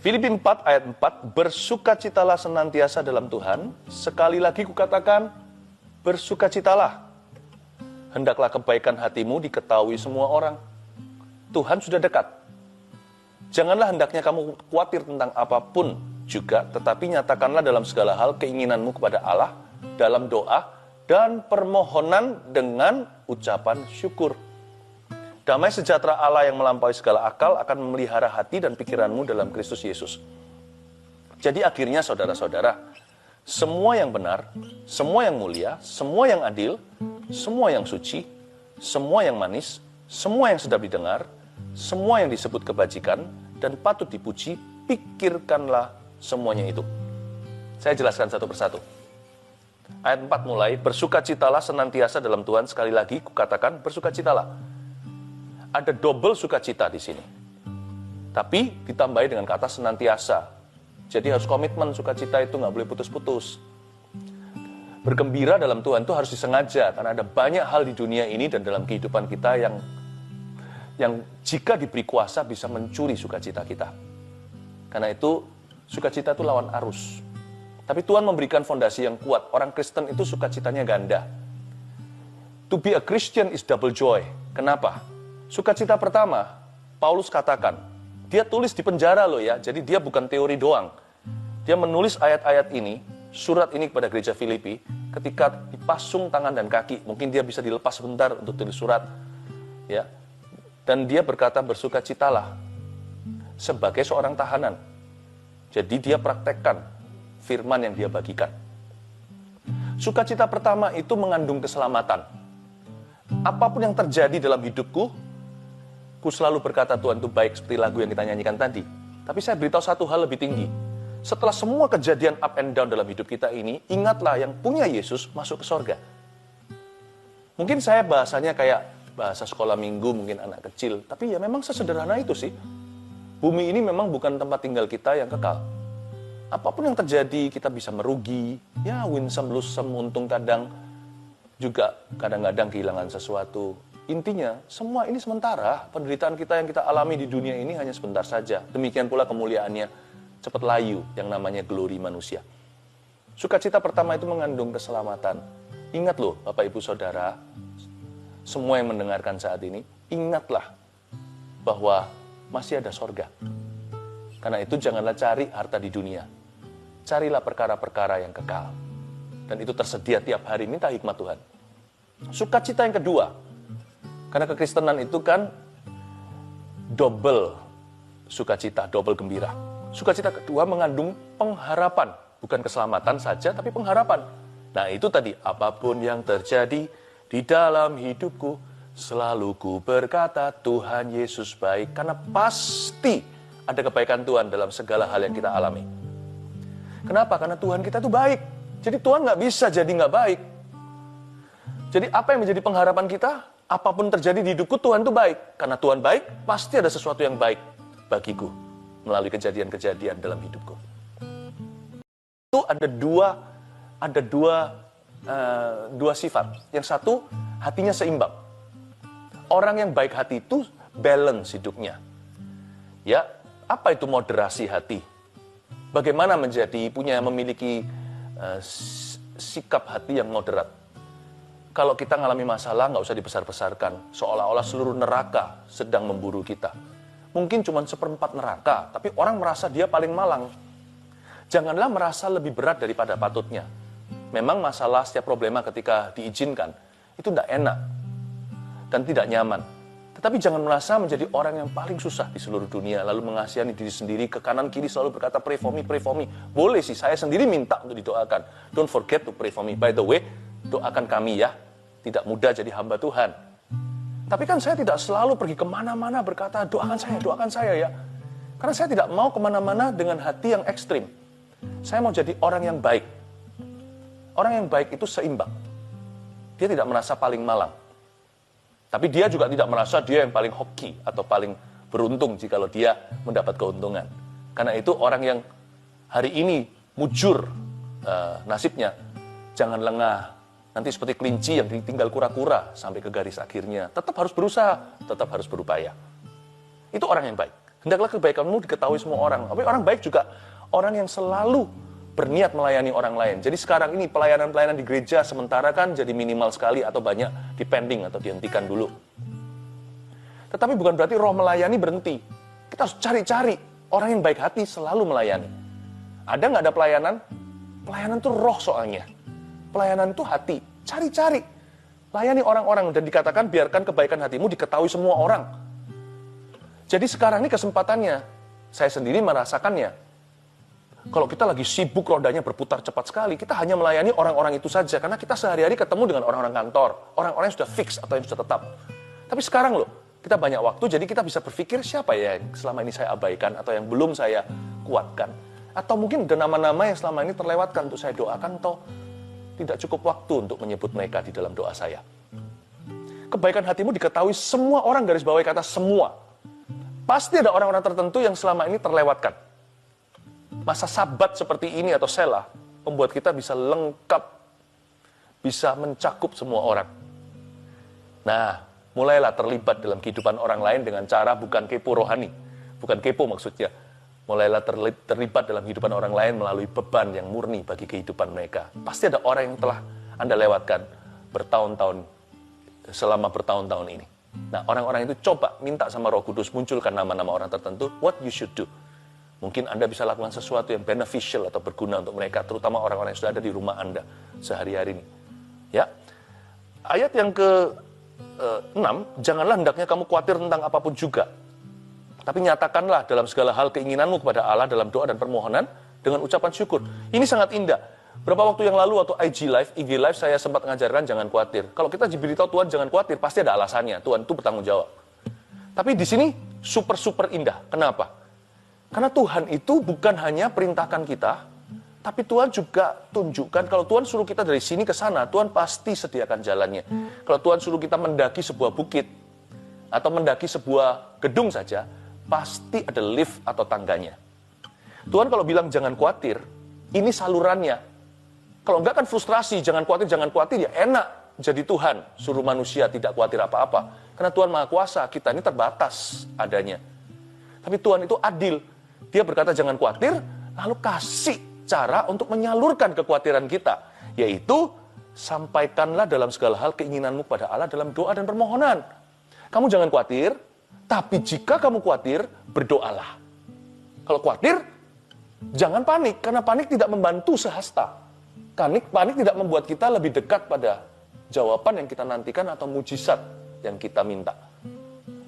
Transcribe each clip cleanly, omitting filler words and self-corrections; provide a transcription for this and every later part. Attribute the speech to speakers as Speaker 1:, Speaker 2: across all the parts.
Speaker 1: Filipi 4 ayat 4, bersukacitalah senantiasa dalam Tuhan. Sekali lagi kukatakan, bersukacitalah. Hendaklah kebaikan hatimu diketahui semua orang. Tuhan sudah dekat. Janganlah hendaknya kamu khawatir tentang apapun juga, tetapi nyatakanlah dalam segala hal keinginanmu kepada Allah dalam doa dan permohonan dengan ucapan syukur. Damai sejahtera Allah yang melampaui segala akal akan memelihara hati dan pikiranmu dalam Kristus Yesus. Jadi akhirnya saudara-saudara, semua yang benar, semua yang mulia, semua yang adil, semua yang suci, semua yang manis, semua yang sedap didengar, semua yang disebut kebajikan dan patut dipuji, pikirkanlah semuanya itu. Saya jelaskan satu persatu. Ayat 4 mulai, bersukacitalah senantiasa dalam Tuhan. Sekali lagi kukatakan, bersukacitalah. Ada double sukacita di sini. Tapi ditambahi dengan kata senantiasa. Jadi harus komitmen, sukacita itu nggak boleh putus-putus. Bergembira dalam Tuhan itu harus disengaja, karena ada banyak hal di dunia ini dan dalam kehidupan kita yang jika diberi kuasa bisa mencuri sukacita kita. Karena itu sukacita itu lawan arus. Tapi Tuhan memberikan fondasi yang kuat. Orang Kristen itu sukacitanya ganda. To be a Christian is double joy. Kenapa? Sukacita pertama, Paulus katakan, dia tulis di penjara loh ya, jadi dia bukan teori doang. Dia menulis ayat-ayat ini, surat ini kepada gereja Filipi, ketika dipasung tangan dan kaki, mungkin dia bisa dilepas sebentar untuk tulis surat. Ya. Dan dia berkata, bersukacitalah sebagai seorang tahanan. Jadi dia praktekkan firman yang dia bagikan. Sukacita pertama itu mengandung keselamatan. Apapun yang terjadi dalam hidupku, ku selalu berkata Tuhan itu baik seperti lagu yang kita nyanyikan tadi. Tapi saya beritahu satu hal lebih tinggi. Setelah semua kejadian up and down dalam hidup kita ini, ingatlah yang punya Yesus masuk ke sorga. Mungkin saya bahasanya kayak bahasa sekolah minggu, mungkin anak kecil. Tapi ya memang sesederhana itu sih. Bumi ini memang bukan tempat tinggal kita yang kekal. Apapun yang terjadi, kita bisa merugi. Ya win some, lose some, untung kadang. Juga kadang-kadang kehilangan sesuatu. Intinya, semua ini sementara. Penderitaan kita yang kita alami di dunia ini hanya sebentar saja. Demikian pula kemuliaannya cepat layu, yang namanya glory manusia. Sukacita pertama itu mengandung keselamatan. Ingat loh, Bapak Ibu Saudara, semua yang mendengarkan saat ini, ingatlah bahwa masih ada sorga. Karena itu janganlah cari harta di dunia. Carilah perkara-perkara yang kekal. Dan itu tersedia tiap hari, minta hikmat Tuhan. Sukacita yang kedua, karena kekristenan itu kan double sukacita, double gembira. Sukacita kedua mengandung pengharapan. Bukan keselamatan saja, tapi pengharapan. Nah itu tadi, apapun yang terjadi di dalam hidupku, selalu ku berkata Tuhan Yesus baik. Karena pasti ada kebaikan Tuhan dalam segala hal yang kita alami. Kenapa? Karena Tuhan kita itu baik. Jadi Tuhan nggak bisa jadi nggak baik. Jadi apa yang menjadi pengharapan kita? Apapun terjadi di hidupku, Tuhan itu baik. Karena Tuhan baik, pasti ada sesuatu yang baik bagiku melalui kejadian-kejadian dalam hidupku. Itu ada dua sifat. Yang satu, hatinya seimbang. Orang yang baik hati itu balance hidupnya. Ya, apa itu moderasi hati? Bagaimana memiliki sikap hati yang moderat? Kalau kita mengalami masalah, nggak usah dibesar-besarkan. Seolah-olah seluruh neraka sedang memburu kita. Mungkin cuma 1/4 neraka, tapi orang merasa dia paling malang. Janganlah merasa lebih berat daripada patutnya. Memang masalah setiap problema ketika diizinkan, itu tidak enak dan tidak nyaman. Tetapi jangan merasa menjadi orang yang paling susah di seluruh dunia, lalu mengasihani diri sendiri, ke kanan kiri selalu berkata, pray for me, pray for me. Boleh sih, saya sendiri minta untuk didoakan. Don't forget to pray for me. By the way, doakan kami ya. Tidak mudah jadi hamba Tuhan. Tapi kan saya tidak selalu pergi kemana-mana berkata, doakan saya ya. Karena saya tidak mau kemana-mana dengan hati yang ekstrim. Saya mau jadi orang yang baik. Orang yang baik itu seimbang. Dia tidak merasa paling malang. Tapi dia juga tidak merasa dia yang paling hoki atau paling beruntung jikalau dia mendapat keuntungan. Karena itu orang yang hari ini mujur nasibnya, jangan lengah. Nanti seperti kelinci yang ditinggal kura-kura sampai ke garis akhirnya. Tetap harus berusaha, tetap harus berupaya. Itu orang yang baik. Hendaklah kebaikanmu diketahui semua orang. Tapi orang baik juga orang yang selalu berniat melayani orang lain. Jadi sekarang ini pelayanan-pelayanan di gereja sementara kan jadi minimal sekali atau banyak dipending atau dihentikan dulu. Tetapi bukan berarti roh melayani berhenti. Kita harus cari-cari orang yang baik hati selalu melayani. Ada nggak ada pelayanan? Pelayanan itu roh soalnya. Pelayanan itu hati. Cari-cari. Layani orang-orang dan dikatakan biarkan kebaikan hatimu diketahui semua orang. Jadi sekarang ini kesempatannya. Saya sendiri merasakannya. Kalau kita lagi sibuk rodanya berputar cepat sekali, kita hanya melayani orang-orang itu saja. Karena kita sehari-hari ketemu dengan orang-orang kantor. Orang-orang yang sudah fix atau yang sudah tetap. Tapi sekarang loh, kita banyak waktu, jadi kita bisa berpikir siapa ya yang selama ini saya abaikan atau yang belum saya kuatkan. Atau mungkin ada nama-nama yang selama ini terlewatkan untuk saya doakan atau tidak cukup waktu untuk menyebut mereka di dalam doa saya. Kebaikan hatimu diketahui semua orang, garis bawahi kata semua. Pasti ada orang-orang tertentu yang selama ini terlewatkan. Masa sabat seperti ini atau selah membuat kita bisa lengkap, bisa mencakup semua orang. Nah, mulailah terlibat dalam kehidupan orang lain dengan cara bukan kepo rohani. Bukan kepo maksudnya. Mulailah terlibat dalam kehidupan orang lain melalui beban yang murni bagi kehidupan mereka. Pasti ada orang yang telah Anda lewatkan selama bertahun-tahun ini. Nah, orang-orang itu coba minta sama Roh Kudus munculkan nama-nama orang tertentu, what you should do. Mungkin Anda bisa lakukan sesuatu yang beneficial atau berguna untuk mereka, terutama orang-orang yang sudah ada di rumah Anda sehari-hari ini. Ya. Ayat yang ke-6, janganlah hendaknya kamu khawatir tentang apapun juga. Tapi nyatakanlah dalam segala hal keinginanmu kepada Allah dalam doa dan permohonan dengan ucapan syukur. Ini sangat indah. Berapa waktu yang lalu waktu IG Live saya sempat mengajarkan jangan khawatir. Kalau kita diberitahu Tuhan jangan khawatir, pasti ada alasannya. Tuhan itu bertanggung jawab. Tapi di sini super indah. Kenapa? Karena Tuhan itu bukan hanya perintahkan kita, tapi Tuhan juga tunjukkan kalau Tuhan suruh kita dari sini ke sana, Tuhan pasti sediakan jalannya. Kalau Tuhan suruh kita mendaki sebuah bukit atau mendaki sebuah gedung saja, pasti ada lift atau tangganya. Tuhan kalau bilang jangan khawatir, ini salurannya. Kalau enggak kan frustrasi, jangan khawatir, ya enak jadi Tuhan, suruh manusia tidak khawatir apa-apa. Karena Tuhan Maha Kuasa, kita ini terbatas adanya. Tapi Tuhan itu adil. Dia berkata jangan khawatir, lalu kasih cara untuk menyalurkan kekhawatiran kita. Yaitu, sampaikanlah dalam segala hal keinginanmu kepada Allah dalam doa dan permohonan. Kamu jangan khawatir, tapi jika kamu khawatir, berdoalah. Kalau khawatir, jangan panik, karena panik tidak membantu sehasta. Panik tidak membuat kita lebih dekat pada jawaban yang kita nantikan atau mujizat yang kita minta.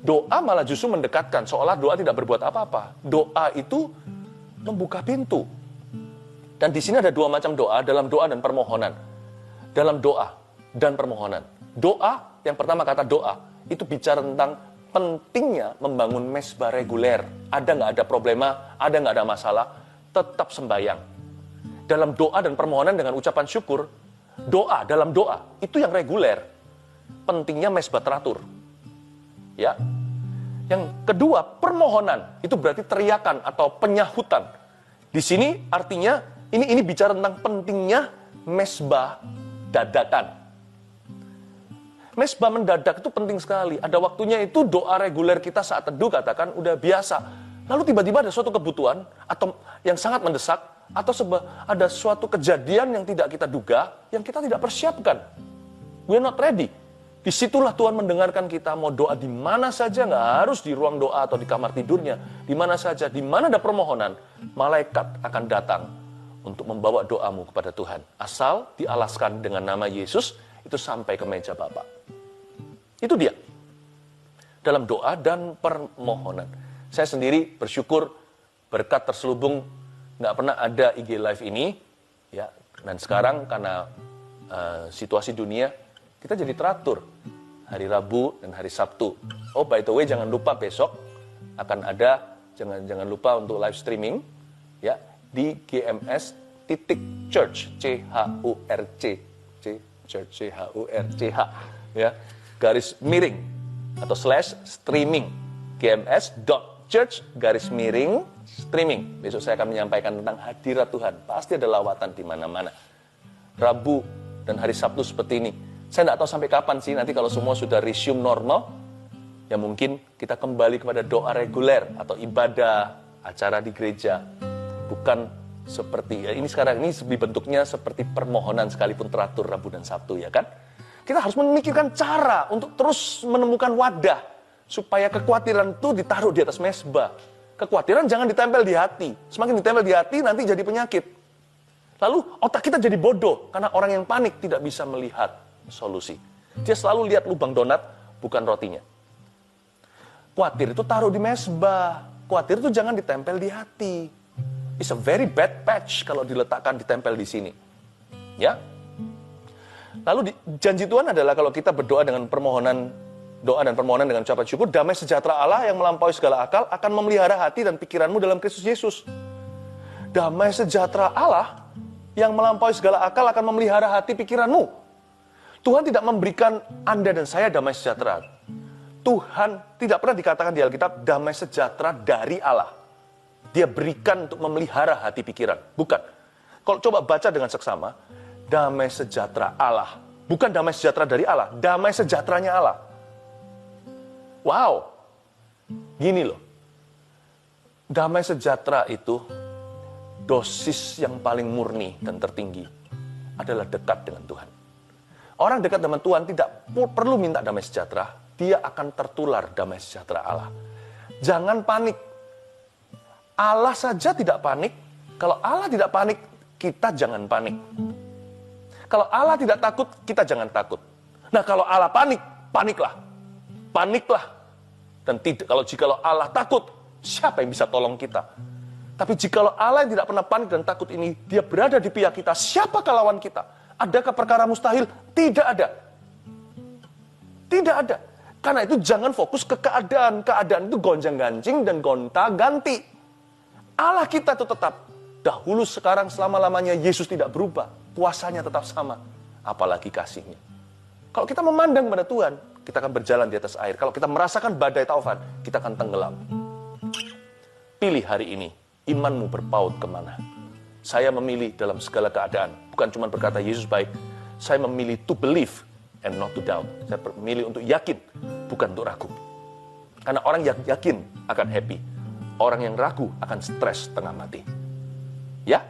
Speaker 1: Doa malah justru mendekatkan, seolah doa tidak berbuat apa-apa. Doa itu membuka pintu. Dan di sini ada dua macam doa, dalam doa dan permohonan. Dalam doa dan permohonan. Doa, yang pertama kata doa, itu bicara tentang pentingnya membangun mesbah reguler. Ada nggak ada problema, ada nggak ada masalah, tetap sembahyang. Dalam doa dan permohonan dengan ucapan syukur, dalam doa, itu yang reguler. Pentingnya mesbah teratur. Ya. Yang kedua, permohonan. Itu berarti teriakan atau penyahutan. Di sini artinya, ini bicara tentang pentingnya mesbah dadakan. Mesbah mendadak itu penting sekali. Ada waktunya itu doa reguler kita saat teduh katakan udah biasa. Lalu tiba-tiba ada suatu kebutuhan atau yang sangat mendesak atau ada suatu kejadian yang tidak kita duga, yang kita tidak persiapkan. We're not ready. Disitulah Tuhan mendengarkan kita mau doa di mana saja, nggak harus di ruang doa atau di kamar tidurnya, di mana saja, di mana ada permohonan, malaikat akan datang untuk membawa doamu kepada Tuhan. Asal dialaskan dengan nama Yesus, itu sampai ke meja Bapa. Itu dia. Dalam doa dan permohonan. Saya sendiri bersyukur berkat terselubung, nggak pernah ada IG Live ini, ya. Dan sekarang karena situasi dunia, kita jadi teratur hari Rabu dan hari Sabtu. Oh, by the way, jangan lupa besok akan ada, jangan lupa untuk live streaming ya di GMS.church CHURCH ya garis miring atau /streaming GMS.church_streaming. Besok saya akan menyampaikan tentang hadirat Tuhan. Pasti ada lawatan di mana-mana. Rabu dan hari Sabtu seperti ini. Saya tidak tahu sampai kapan sih, nanti kalau semua sudah resume normal, Ya mungkin kita kembali kepada doa reguler atau ibadah, acara di gereja. Bukan seperti, ya ini sekarang ini bentuknya seperti permohonan sekalipun teratur Rabu dan Sabtu, ya kan? Kita harus memikirkan cara untuk terus menemukan wadah supaya kekhawatiran itu ditaruh di atas mezbah. Kekhawatiran jangan ditempel di hati. Semakin ditempel di hati nanti jadi penyakit. Lalu otak kita jadi bodoh karena orang yang panik tidak bisa melihat solusi. Dia selalu lihat lubang donat, bukan rotinya. Khawatir itu taruh di mezbah. Khawatir itu jangan ditempel di hati. It's a very bad patch kalau diletakkan ditempel di sini. Ya. Lalu janji Tuhan adalah kalau kita berdoa dengan permohonan, doa dan permohonan dengan ucapan syukur, damai sejahtera Allah yang melampaui segala akal akan memelihara hati dan pikiranmu dalam Kristus Yesus. Damai sejahtera Allah yang melampaui segala akal akan memelihara hati pikiranmu. Tuhan tidak memberikan Anda dan saya damai sejahtera. Tuhan tidak pernah dikatakan di Alkitab damai sejahtera dari Allah. Dia berikan untuk memelihara hati pikiran. Bukan. Kalau coba baca dengan seksama, damai sejahtera Allah. Bukan damai sejahtera dari Allah, damai sejahteranya Allah. Wow. Gini loh. Damai sejahtera itu dosis yang paling murni dan tertinggi adalah dekat dengan Tuhan. Orang dekat dengan Tuhan tidak perlu minta damai sejahtera. Dia akan tertular damai sejahtera Allah. Jangan panik. Allah saja tidak panik. Kalau Allah tidak panik, kita jangan panik. Kalau Allah tidak takut, kita jangan takut. Nah, kalau Allah panik, paniklah. Paniklah. Dan jikalau Allah takut, siapa yang bisa tolong kita? Tapi jikalau Allah yang tidak pernah panik dan takut ini, dia berada di pihak kita, siapakah lawan kita? Adakah perkara mustahil? Tidak ada. Tidak ada. Karena itu jangan fokus ke keadaan. Keadaan itu gonjang-ganjing dan gonta-ganti. Allah kita itu tetap dahulu, sekarang, selama-lamanya. Yesus tidak berubah. Kuasanya tetap sama. Apalagi kasihnya. Kalau kita memandang pada Tuhan, kita akan berjalan di atas air. Kalau kita merasakan badai taufan, kita akan tenggelam. Pilih hari ini, imanmu berpaut kemana? Saya memilih dalam segala keadaan. Bukan cuma berkata Yesus baik. Saya memilih to believe and not to doubt. Saya memilih untuk yakin, bukan untuk ragu. Karena orang yang yakin akan happy. Orang yang ragu akan stres tengah mati. Ya,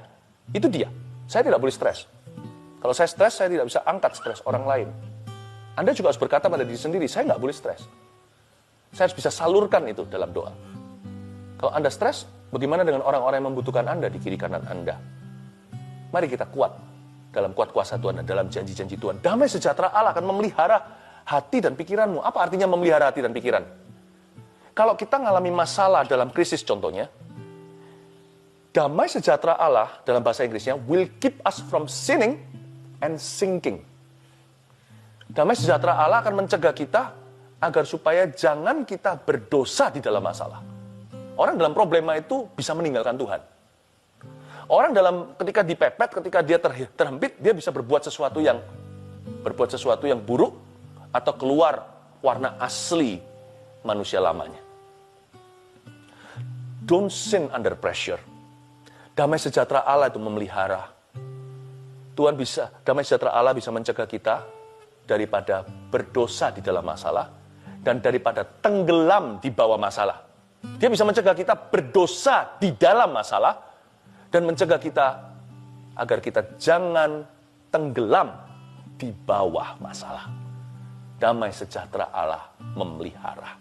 Speaker 1: itu dia. Saya tidak boleh stres. Kalau saya stres, saya tidak bisa angkat stres orang lain. Anda juga harus berkata pada diri sendiri, saya nggak boleh stres. Saya harus bisa salurkan itu dalam doa. Kalau Anda stres, bagaimana dengan orang-orang yang membutuhkan Anda di kiri kanan Anda? Mari kita kuat dalam kuat kuasa Tuhan dan dalam janji-janji Tuhan. Damai sejahtera Allah akan memelihara hati dan pikiranmu. Apa artinya memelihara hati dan pikiran? Kalau kita mengalami masalah dalam krisis contohnya, damai sejahtera Allah dalam bahasa Inggrisnya will keep us from sinning and sinking. Damai sejahtera Allah akan mencegah kita agar supaya jangan kita berdosa di dalam masalah. Orang dalam problema itu bisa meninggalkan Tuhan. Orang ketika dipepet, ketika dia terhempit, dia bisa berbuat sesuatu yang buruk atau keluar warna asli manusia lamanya. Don't sin under pressure. Damai sejahtera Allah itu memelihara. Damai sejahtera Allah bisa mencegah kita daripada berdosa di dalam masalah dan daripada tenggelam di bawah masalah. Dia bisa mencegah kita berdosa di dalam masalah dan mencegah kita agar kita jangan tenggelam di bawah masalah. Damai sejahtera Allah memelihara.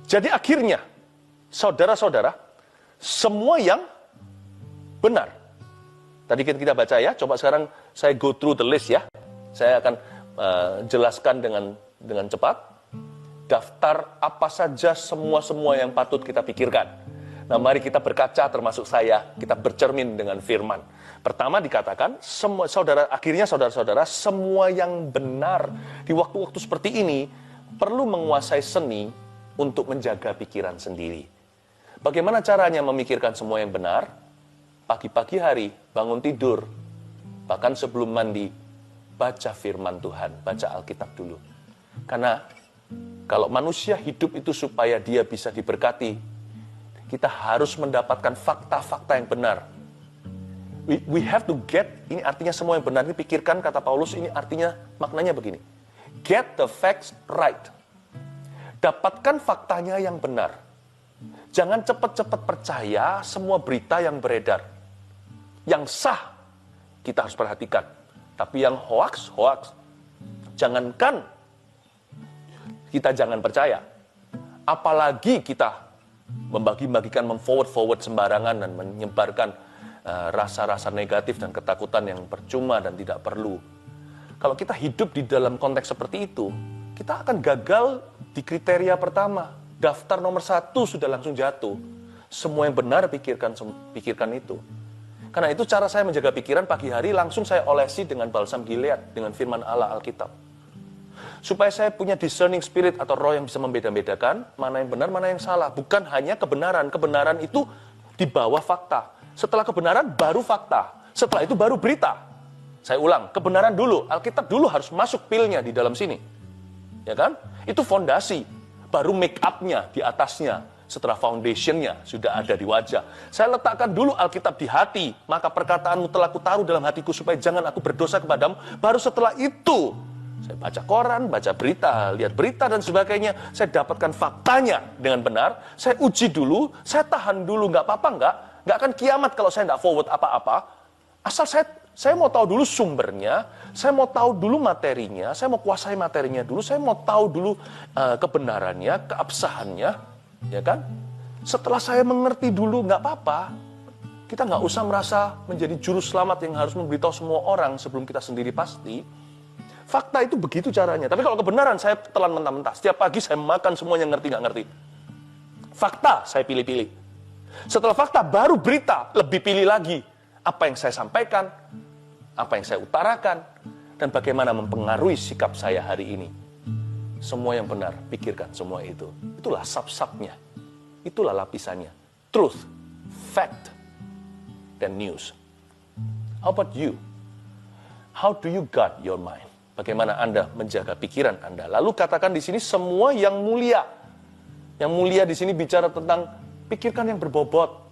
Speaker 1: Jadi akhirnya, saudara-saudara, semua yang benar. Tadi kita baca ya, coba sekarang saya go through the list ya. Saya akan jelaskan dengan cepat. Daftar apa saja semua yang patut kita pikirkan. Nah, mari kita berkaca, termasuk saya, kita bercermin dengan firman. Pertama dikatakan, akhirnya saudara-saudara, semua yang benar di waktu-waktu seperti ini perlu menguasai seni untuk menjaga pikiran sendiri. Bagaimana caranya memikirkan semua yang benar? Pagi-pagi hari, bangun tidur, bahkan sebelum mandi, baca firman Tuhan, baca Alkitab dulu. Karena kalau manusia hidup itu supaya dia bisa diberkati, kita harus mendapatkan fakta-fakta yang benar. We have to get, ini artinya semua yang benar, ini pikirkan kata Paulus, ini artinya maknanya begini. Get the facts right. Dapatkan faktanya yang benar. Jangan cepat-cepat percaya semua berita yang beredar. Yang sah, kita harus perhatikan. Tapi yang hoax, jangankan kita jangan percaya. Apalagi kita membagi-bagikan, memforward sembarangan dan menyebarkan rasa-rasa negatif dan ketakutan yang percuma dan tidak perlu. Kalau kita hidup di dalam konteks seperti itu, kita akan gagal di kriteria pertama. Daftar nomor 1 sudah langsung jatuh. Semua yang benar pikirkan itu. Karena itu cara saya menjaga pikiran pagi hari langsung saya olesi dengan balsam Gilead, dengan firman Allah Alkitab. Supaya saya punya discerning spirit atau roh yang bisa membeda-bedakan mana yang benar, mana yang salah. Bukan hanya kebenaran. Kebenaran itu di bawah fakta. Setelah kebenaran baru fakta. Setelah itu baru berita. Saya ulang, kebenaran dulu. Alkitab dulu harus masuk pilnya di dalam sini. Ya kan? Itu fondasi. Baru make up-nya di atasnya. Setelah foundation-nya sudah ada di wajah. Saya letakkan dulu Alkitab di hati. Maka perkataanmu telah kutaruh dalam hatiku supaya jangan aku berdosa kepadamu. Baru setelah itu saya baca koran, baca berita, lihat berita dan sebagainya. Saya dapatkan faktanya dengan benar. Saya uji dulu, saya tahan dulu. Nggak apa-apa nggak akan kiamat kalau saya nggak forward apa-apa. Asal saya mau tahu dulu sumbernya, saya mau tahu dulu materinya, saya mau kuasai materinya dulu, saya mau tahu dulu kebenarannya, keabsahannya, ya kan? Setelah saya mengerti dulu, nggak apa-apa. Kita nggak usah merasa menjadi juru selamat yang harus memberitahu semua orang sebelum kita sendiri pasti. Fakta itu begitu caranya. Tapi kalau kebenaran, saya telan mentah-mentah. Setiap pagi saya makan semuanya ngerti nggak ngerti. Fakta saya pilih-pilih. Setelah fakta, baru berita, lebih pilih lagi. Apa yang saya sampaikan, apa yang saya utarakan, dan bagaimana mempengaruhi sikap saya hari ini. Semua yang benar, pikirkan semua itu. Itulah sub-subnya. Itulah lapisannya. Truth, fact, dan news. How about you? How do you guard your mind? Bagaimana Anda menjaga pikiran Anda? Lalu katakan di sini semua yang mulia. Yang mulia di sini bicara tentang pikirkan yang berbobot.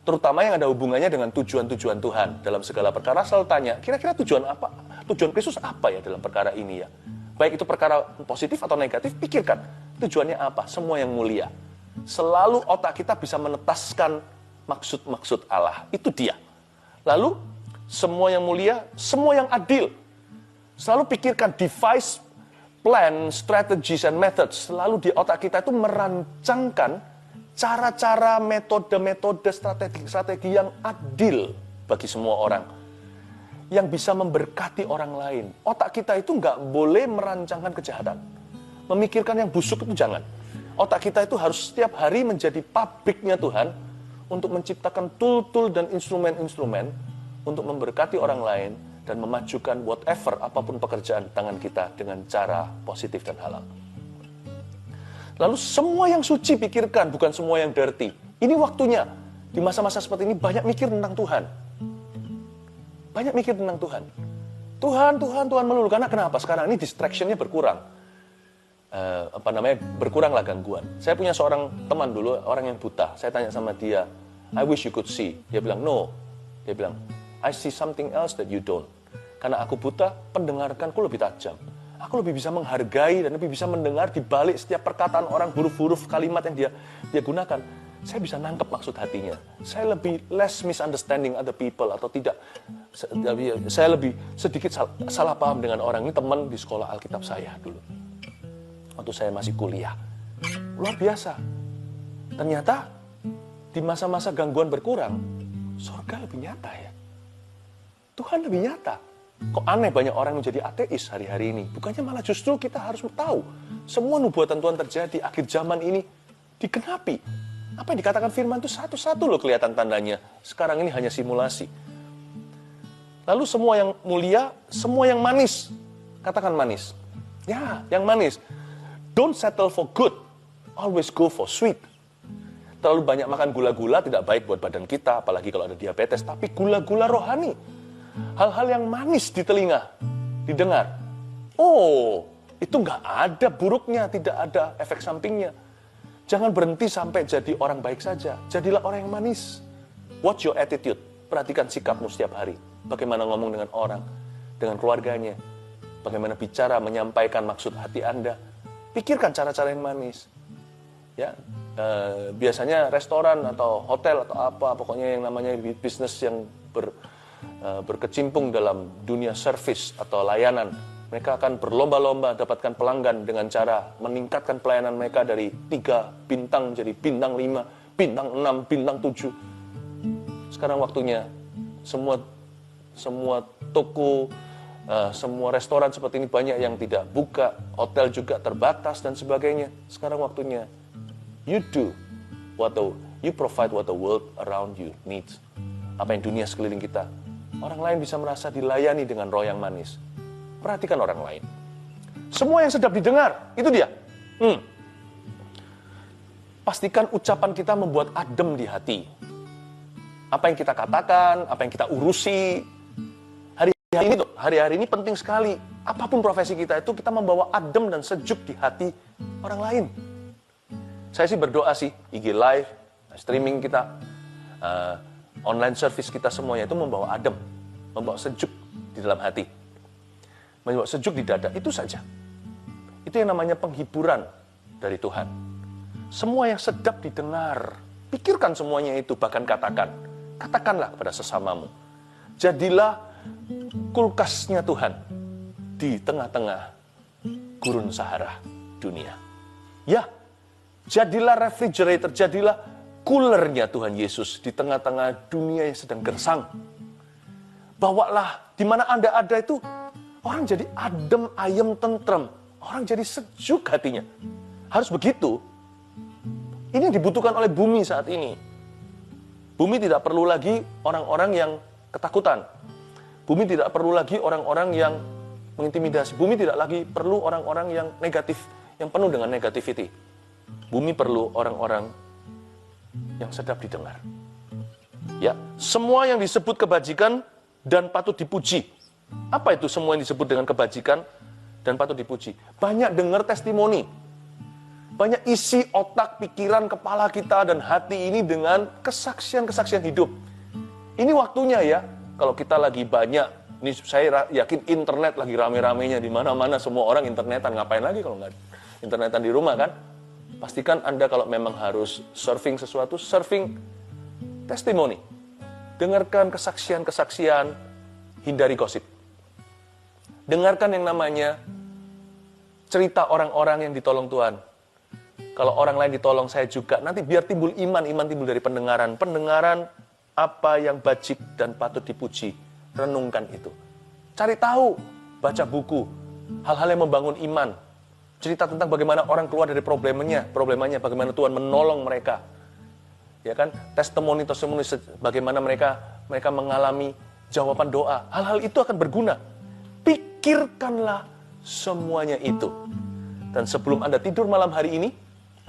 Speaker 1: Terutama yang ada hubungannya dengan tujuan-tujuan Tuhan. Dalam segala perkara selalu tanya, kira-kira tujuan apa? Tujuan Kristus apa ya dalam perkara ini ya? Baik itu perkara positif atau negatif, pikirkan. Tujuannya apa? Semua yang mulia. Selalu otak kita bisa menetaskan maksud-maksud Allah. Itu dia. Lalu, semua yang mulia, semua yang adil. Selalu pikirkan device, plan, strategies, and methods. Selalu di otak kita itu merancangkan cara-cara, metode-metode, strategi-strategi yang adil bagi semua orang. Yang bisa memberkati orang lain. Otak kita itu nggak boleh merancangkan kejahatan. Memikirkan yang busuk itu jangan. Otak kita itu harus setiap hari menjadi pabriknya Tuhan untuk menciptakan tool-tool dan instrumen-instrumen untuk memberkati orang lain dan memajukan whatever, apapun pekerjaan tangan kita dengan cara positif dan halal. Lalu semua yang suci pikirkan, bukan semua yang dirty. Ini waktunya. Di masa-masa seperti ini banyak mikir tentang Tuhan. Banyak mikir tentang Tuhan. Tuhan melulu. Karena kenapa? Sekarang ini distraction-nya berkurang. Berkuranglah gangguan. Saya punya seorang teman dulu, orang yang buta. Saya tanya sama dia, I wish you could see. Dia bilang, no. Dia bilang, I see something else that you don't. Karena aku buta, pendengarkanku lebih tajam. Aku lebih bisa menghargai dan lebih bisa mendengar di balik setiap perkataan orang, huruf-huruf kalimat yang dia gunakan. Saya bisa nangkep maksud hatinya. Saya lebih less misunderstanding other people atau tidak. Saya lebih sedikit salah paham dengan orang. Ini teman di sekolah Alkitab saya dulu. Waktu saya masih kuliah. Luar biasa. Ternyata di masa-masa gangguan berkurang, surga lebih nyata ya. Tuhan lebih nyata. Kok aneh banyak orang menjadi ateis hari-hari ini? Bukannya malah justru kita harus tahu semua nubuatan Tuhan terjadi akhir zaman ini digenapi. Apa yang dikatakan firman itu satu-satu loh kelihatan tandanya. Sekarang ini hanya simulasi. Lalu semua yang mulia, semua yang manis. Katakan manis. Ya, yang manis. Don't settle for good. Always go for sweet. Terlalu banyak makan gula-gula tidak baik buat badan kita, apalagi kalau ada diabetes. Tapi gula-gula rohani. Hal-hal yang manis di telinga, didengar. Oh, itu nggak ada buruknya, tidak ada efek sampingnya. Jangan berhenti sampai jadi orang baik saja. Jadilah orang yang manis. Watch your attitude. Perhatikan sikapmu setiap hari. Bagaimana ngomong dengan orang, dengan keluarganya. Bagaimana bicara, menyampaikan maksud hati Anda. Pikirkan cara-cara yang manis. Ya, biasanya restoran atau hotel atau apa, pokoknya yang namanya bisnis yang berkecimpung dalam dunia service atau layanan. Mereka akan berlomba-lomba dapatkan pelanggan dengan cara meningkatkan pelayanan mereka dari 3 bintang menjadi bintang 5, bintang 6, bintang 7. Sekarang waktunya semua toko, semua restoran seperti ini banyak yang tidak buka, hotel juga terbatas dan sebagainya. Sekarang waktunya you provide what the world around you needs. Apa yang dunia sekeliling kita. Orang lain bisa merasa dilayani dengan roh yang manis. Perhatikan orang lain. Semua yang sedap didengar, itu dia. Pastikan ucapan kita membuat adem di hati. Apa yang kita katakan, apa yang kita urusi, hari-hari ini penting sekali. Apapun profesi kita itu, kita membawa adem dan sejuk di hati orang lain. Saya sih berdoa sih, IG Live, streaming kita, online service kita semuanya itu membawa adem, membawa sejuk di dalam hati, membawa sejuk di dada, itu saja. Itu yang namanya penghiburan dari Tuhan. Semua yang sedap didengar, pikirkan semuanya itu, bahkan katakanlah kepada sesamamu. Jadilah kulkasnya Tuhan di tengah-tengah gurun Sahara dunia. Ya, jadilah refrigerator, jadilah coolernya Tuhan Yesus di tengah-tengah dunia yang sedang gersang. Bawalah di mana Anda ada itu, orang jadi adem, ayem, tentrem. Orang jadi sejuk hatinya. Harus begitu. Ini yang dibutuhkan oleh bumi saat ini. Bumi tidak perlu lagi orang-orang yang ketakutan. Bumi tidak perlu lagi orang-orang yang mengintimidasi. Bumi tidak lagi perlu orang-orang yang negatif, yang penuh dengan negativity. Bumi perlu orang-orang yang sedap didengar. Ya, semua yang disebut kebajikan dan patut dipuji. Apa itu semua yang disebut dengan kebajikan dan patut dipuji? Banyak dengar testimoni. Banyak isi otak, pikiran, kepala kita dan hati ini dengan kesaksian-kesaksian hidup. Ini waktunya ya, kalau kita lagi banyak, ini saya yakin internet lagi rame-ramenya di mana-mana, semua orang internetan. Ngapain lagi kalau nggak internetan di rumah kan? Pastikan Anda kalau memang harus surfing sesuatu, surfing testimoni. Dengarkan kesaksian-kesaksian, hindari gosip. Dengarkan yang namanya cerita orang-orang yang ditolong Tuhan. Kalau orang lain ditolong, saya juga. Nanti biar timbul iman timbul dari pendengaran. Pendengaran apa yang bajik dan patut dipuji. Renungkan itu. Cari tahu, baca buku, hal-hal yang membangun iman. Cerita tentang bagaimana orang keluar dari problemanya, bagaimana Tuhan menolong mereka. Ya kan? Testimoni bagaimana mereka mengalami jawaban doa. Hal-hal itu akan berguna. Pikirkanlah semuanya itu. Dan sebelum Anda tidur malam hari ini,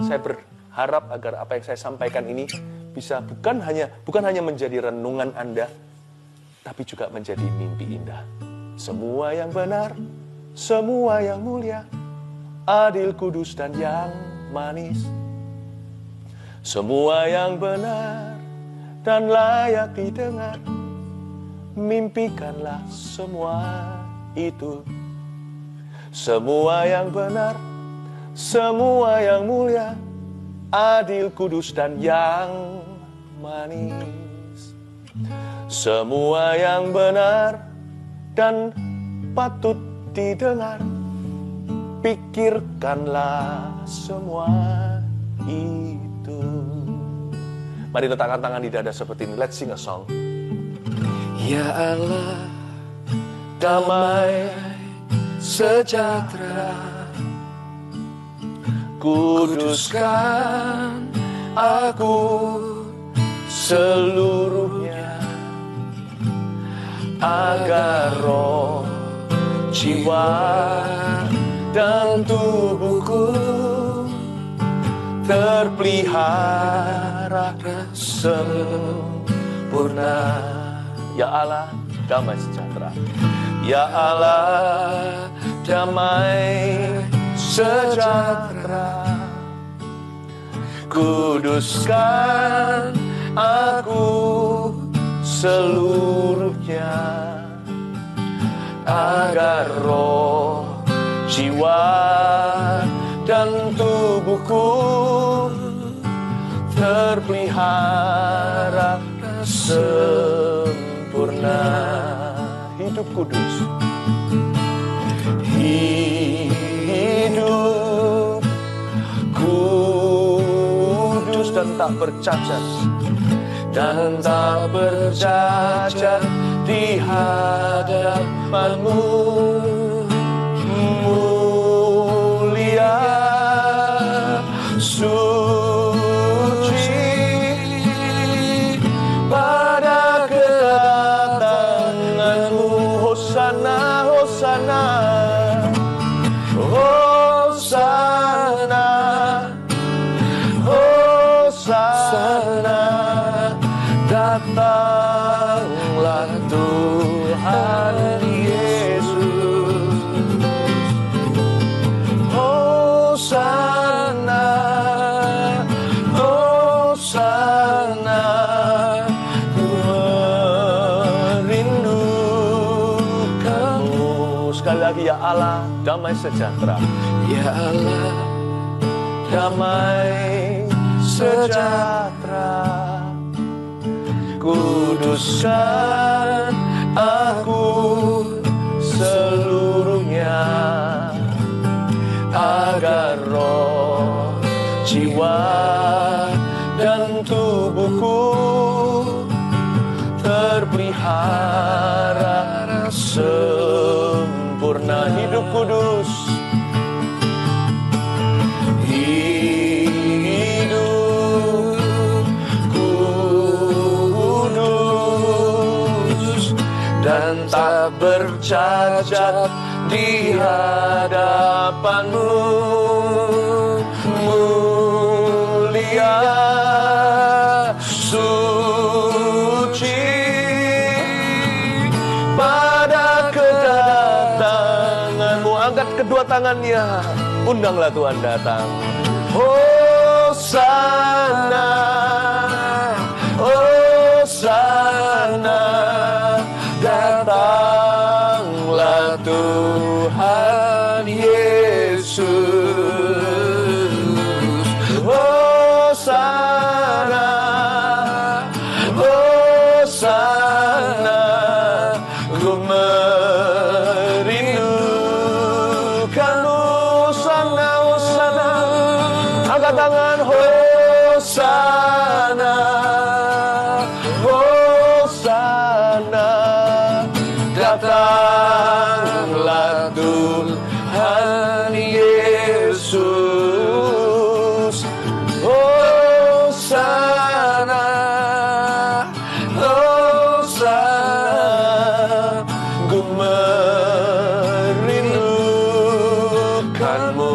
Speaker 1: saya berharap agar apa yang saya sampaikan ini bisa bukan hanya menjadi renungan Anda, tapi juga menjadi mimpi indah. Semua yang benar, semua yang mulia, adil, kudus, dan yang manis. Semua yang benar dan layak didengar, mimpikanlah semua itu. Semua yang benar, semua yang mulia, adil, kudus, dan yang manis. Semua yang benar dan patut didengar, pikirkanlah semua itu. Mari letakkan tangan di dada seperti ini. Let's sing a song. Ya Allah, damai sejahtera, kuduskan aku seluruhnya, agar roh, jiwa, dan tubuhku terpelihara sempurna. Ya Allah, damai sejahtera. Ya Allah, damai sejahtera, kuduskan aku seluruhnya, agar roh, jiwa, dan tubuhku terpelihara sempurna. Hidup kudus, hidup kudus dan tak bercacat, dan tak bercacat di hadapanmu. Mulia, suci pada kedatanganmu. Hosana, hosana, hosana, hosana. Datanglah Tuhan Yesus. Hosana, hosana. Ku merindukanmu. Sekali lagi, ya Allah, damai sejahtera. Ya Allah, damai sejahtera. Kuduskan aku seluruhnya, agar roh, jiwa, dan tubuhku terpelihara sempurna. Hidup kudus, dan tak bercacat di hadapanmu. Mulia, suci pada kedatanganmu. Angkat kedua tangannya, undanglah Tuhan datang. Hosana, hosana. Datanglah Tuhan Yesus. Hosana, hosana. Ku merindukanmu. Hosana, hosana. Angkat tangan. Hosana, hosana. Datanglah Tuhan Yesus. Hosana, hosana. Ku merindukanmu.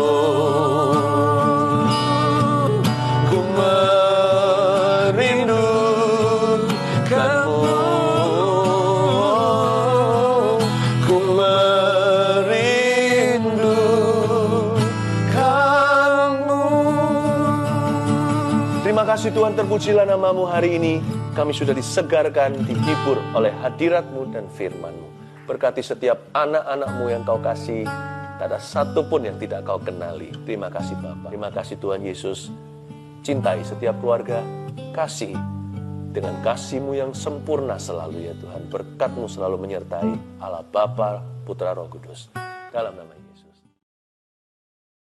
Speaker 1: Ku merindukanmu. Terima kasih Tuhan, terpujilah namamu hari ini. Kami sudah disegarkan, dihibur oleh hadirat-Mu dan firman-Mu. Berkati setiap anak-anak-Mu yang Kau kasih. Tak ada satupun yang tidak Kau kenali. Terima kasih Bapa. Terima kasih Tuhan Yesus. Cintai setiap keluarga. Kasih dengan kasih-Mu yang sempurna selalu ya Tuhan. Berkat-Mu selalu menyertai Allah Bapa, Putra, Roh Kudus. Dalam nama